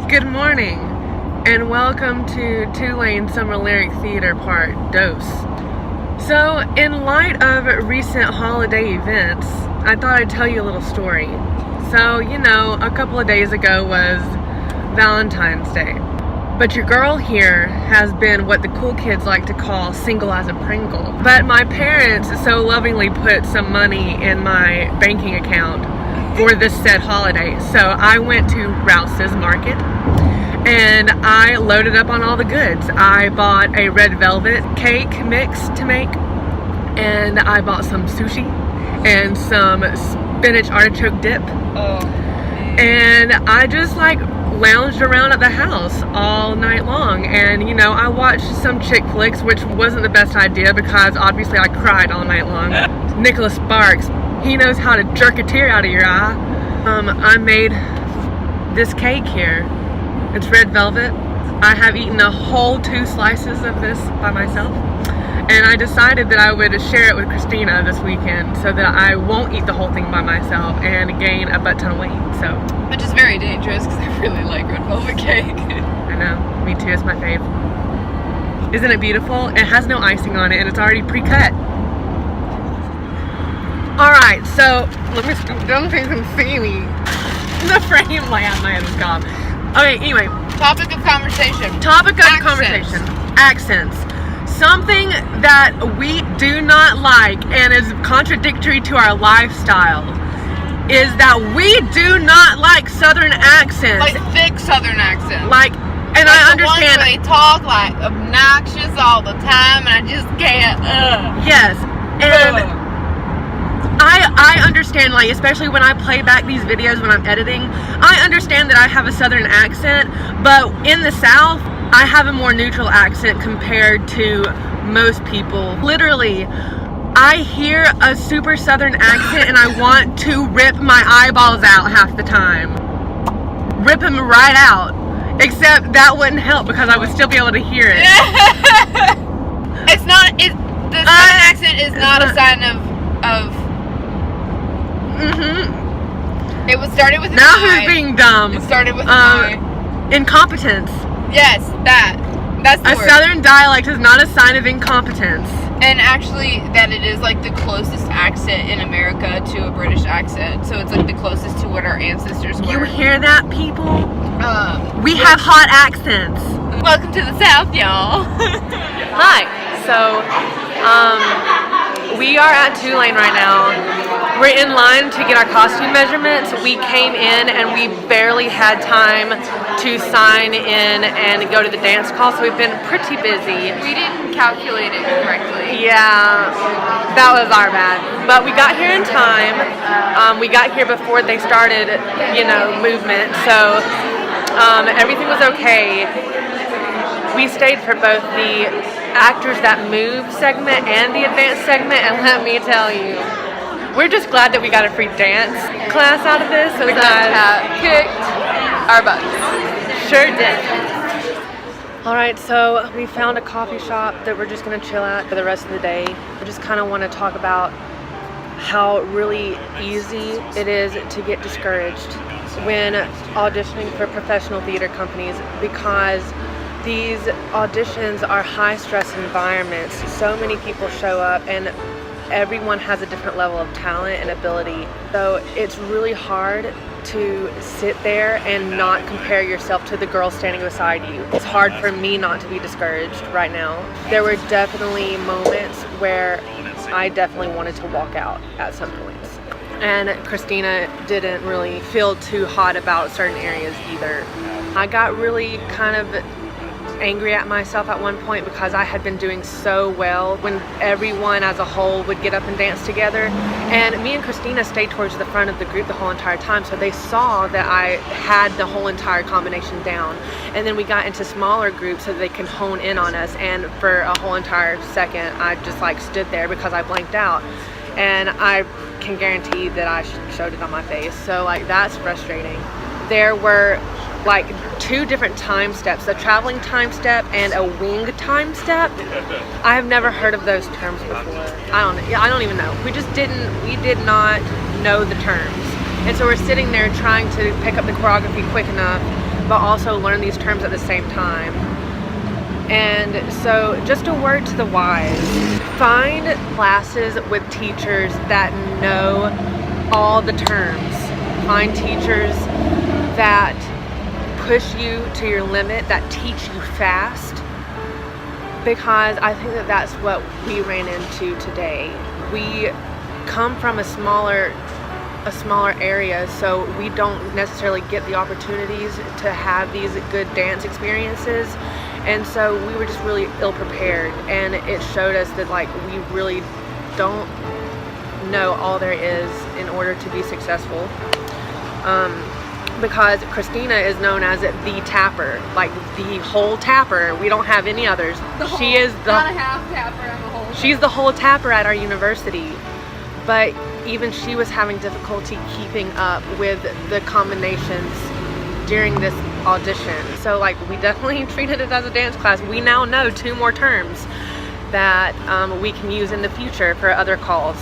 Good morning, and welcome to Tulane Summer Lyric Theatre Part Dos. So, in light of recent holiday events, I thought I'd tell you a little story. So, a couple of days ago was Valentine's Day. But your girl here has been what the cool kids like to call single as a Pringle. But my parents so lovingly put some money in my banking account for this said holiday. So I went to Rouse's Market and I loaded up on all the goods. I bought a red velvet cake mix to make, and I bought some sushi and some spinach artichoke dip. And I just lounged around at the house all night long, and I watched some chick flicks, which wasn't the best idea because obviously I cried all night long. Nicholas Sparks, he knows how to jerk a tear out of your eye. I made this cake here. It's red velvet. I have eaten a whole 2 slices of this by myself, and I decided that I would share it with Christina this weekend so that I won't eat the whole thing by myself and gain a butt ton of weight. So, which is very dangerous because I really like red velvet cake. I know, me too, it's my fave. Isn't it beautiful? It has no icing on it and it's already pre-cut. Alright, so let me scoop down so you can see me. The frame lamp, my head is gone. Okay, anyway. Topic of conversation. Conversation. Accents. Something that we do not like and is contradictory to our lifestyle is that we do not like Southern accents. Like thick Southern accents. And I understand. The ones where they talk obnoxious all the time, and I just can't. Yes, and I understand, especially when I play back these videos when I'm editing, I understand that I have a Southern accent, but in the South, I have a more neutral accent compared to most people. Literally, I hear a super Southern accent and I want to rip my eyeballs out half the time. Rip them right out. Except that wouldn't help because I would still be able to hear it. The Southern accent is not a sign of It was started with an now I. who's being dumb? It started with an I. Incompetence. Yes, that's the word. A Southern dialect is not a sign of incompetence. And actually, that it is the closest accent in America to a British accent. So it's the closest to what our ancestors were. You hear that, people? We have hot accents. Welcome to the South, y'all. Hi. So, we are at Tulane right now. We're in line to get our costume measurements. We came in and we barely had time to sign in and go to the dance call, so we've been pretty busy. We didn't calculate it correctly. Yeah, that was our bad. But we got here in time. We got here before they started, movement, so everything was okay. We stayed for both the Actors That Move segment and the advanced segment, and let me tell you, we're just glad that we got a free dance class out of this. Because Kat kicked our butts. Sure did. Alright, so we found a coffee shop that we're just going to chill at for the rest of the day. We just kind of want to talk about how really easy it is to get discouraged when auditioning for professional theater companies, because these auditions are high-stress environments. So many people show up and everyone has a different level of talent and ability. So it's really hard to sit there and not compare yourself to the girl standing beside you. It's hard for me not to be discouraged right now. There were definitely moments where I definitely wanted to walk out at some points. And Christina didn't really feel too hot about certain areas either. I got really kind of angry at myself at one point because I had been doing so well when everyone as a whole would get up and dance together, and me and Christina stayed towards the front of the group the whole entire time, so they saw that I had the whole entire combination down. And then we got into smaller groups so that they can hone in on us, and for a whole entire second I just stood there because I blanked out, and I can guarantee that I showed it on my face. So that's frustrating. There were 2 different time steps, a traveling time step and a wing time step. I have never heard of those terms before. I don't even know. We did not know the terms. And so we're sitting there trying to pick up the choreography quick enough but also learn these terms at the same time. And so just a word to the wise, find classes with teachers that know all the terms. Find teachers that push you to your limit, that teach you fast, because I think that that's what we ran into today. We come from a smaller area, so we don't necessarily get the opportunities to have these good dance experiences, and so we were just really ill prepared, and it showed us that like we really don't know all there is in order to be successful. Because Christina is known as the tapper, like the whole tapper. We don't have any others. She is the not a half tapper, I'm a whole. She's the whole tapper at our university. But even she was having difficulty keeping up with the combinations during this audition. So like we definitely treated it as a dance class. We now know 2 more terms that we can use in the future for other calls.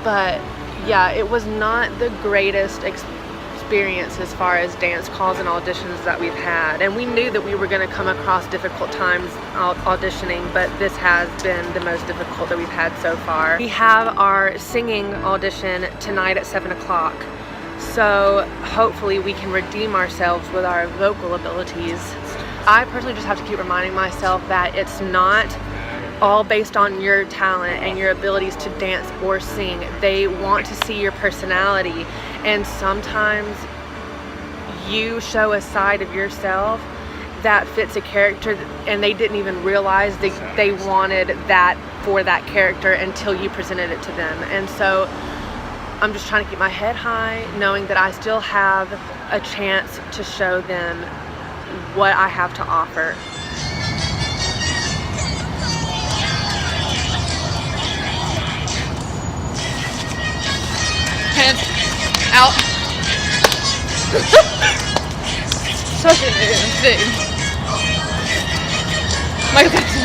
But yeah, it was not the greatest experience as far as dance calls and auditions that we've had, and we knew that we were going to come across difficult times auditioning, but this has been the most difficult that we've had so far. We have our singing audition tonight at 7 o'clock, so hopefully we can redeem ourselves with our vocal abilities. I personally just have to keep reminding myself that it's not all based on your talent and your abilities to dance or sing. They want to see your personality, and sometimes you show a side of yourself that fits a character and they didn't even realize they wanted that for that character until you presented it to them. And so I'm just trying to keep my head high, knowing that I still have a chance to show them what I have to offer. Hands out. Such an thing. Michael Jackson.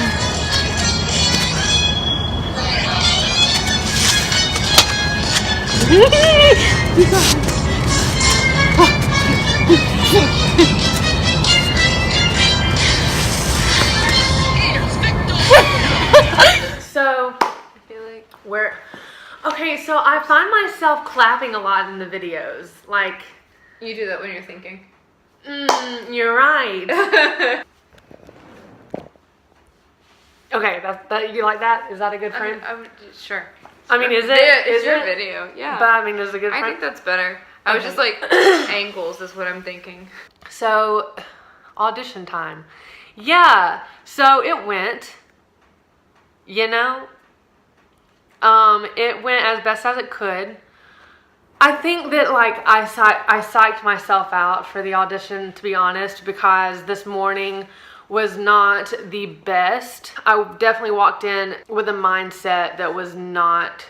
So I feel like we're okay, so I find myself clapping a lot in the videos. Like, you do that when you're thinking. you're right. Okay, that you like that? Is that a good frame? Sure. I mean, is it? It's Is your it? video, yeah. But I mean, is it a good frame? I think that's better. I was Okay. just like, angles is what I'm thinking. So, audition time. Yeah, so it went, you know, it went as best as it could. I think that like I psyched myself out for the audition, to be honest, because this morning was not the best. I definitely walked in with a mindset that was not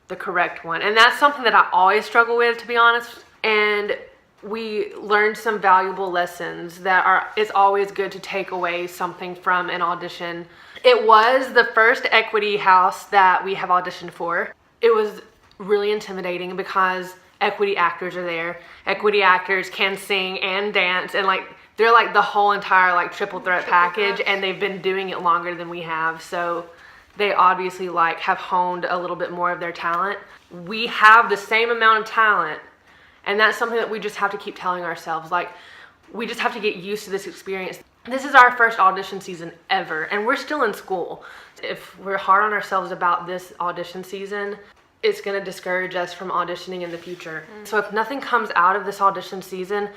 the correct one. And that's something that I always struggle with, to be honest. And we learned some valuable lessons that it's always good to take away something from an audition. It was the first equity house that we have auditioned for. It was really intimidating because equity actors are there. Equity actors can sing and dance, and like they're like the whole entire like triple threat package, and they've been doing it longer than we have, so they obviously like have honed a little bit more of their talent. We have the same amount of talent, and that's something that we just have to keep telling ourselves. Like, we just have to get used to this experience. This is our first audition season ever, and we're still in school. If we're hard on ourselves about this audition season, it's going to discourage us from auditioning in the future. So if nothing comes out of this audition season,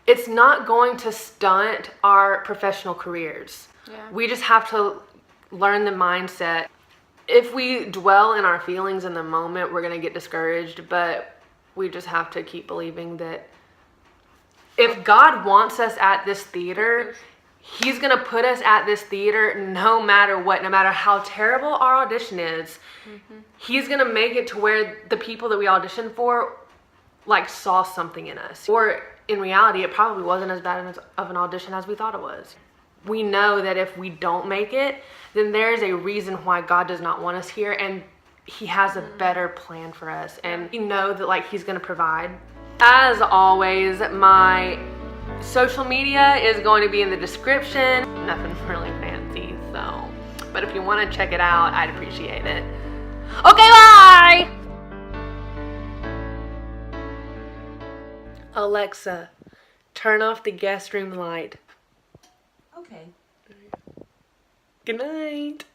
it's not going to stunt our professional careers. Yeah. We just have to learn the mindset. If we dwell in our feelings in the moment, we're going to get discouraged, but we just have to keep believing that if God wants us at this theater, He's going to put us at this theater no matter what, no matter how terrible our audition is. He's going to make it to where the people that we auditioned for like saw something in us. Or in reality, it probably wasn't as bad of an audition as we thought it was. We know that if we don't make it, then there's a reason why God does not want us here, and He has a better plan for us, and we know that like He's going to provide. As always, my Social media is going to be in the description. Nothing really fancy, so. But if you want to check it out, I'd appreciate it. Okay, bye! Alexa, turn off the guest room light. Okay. Good night.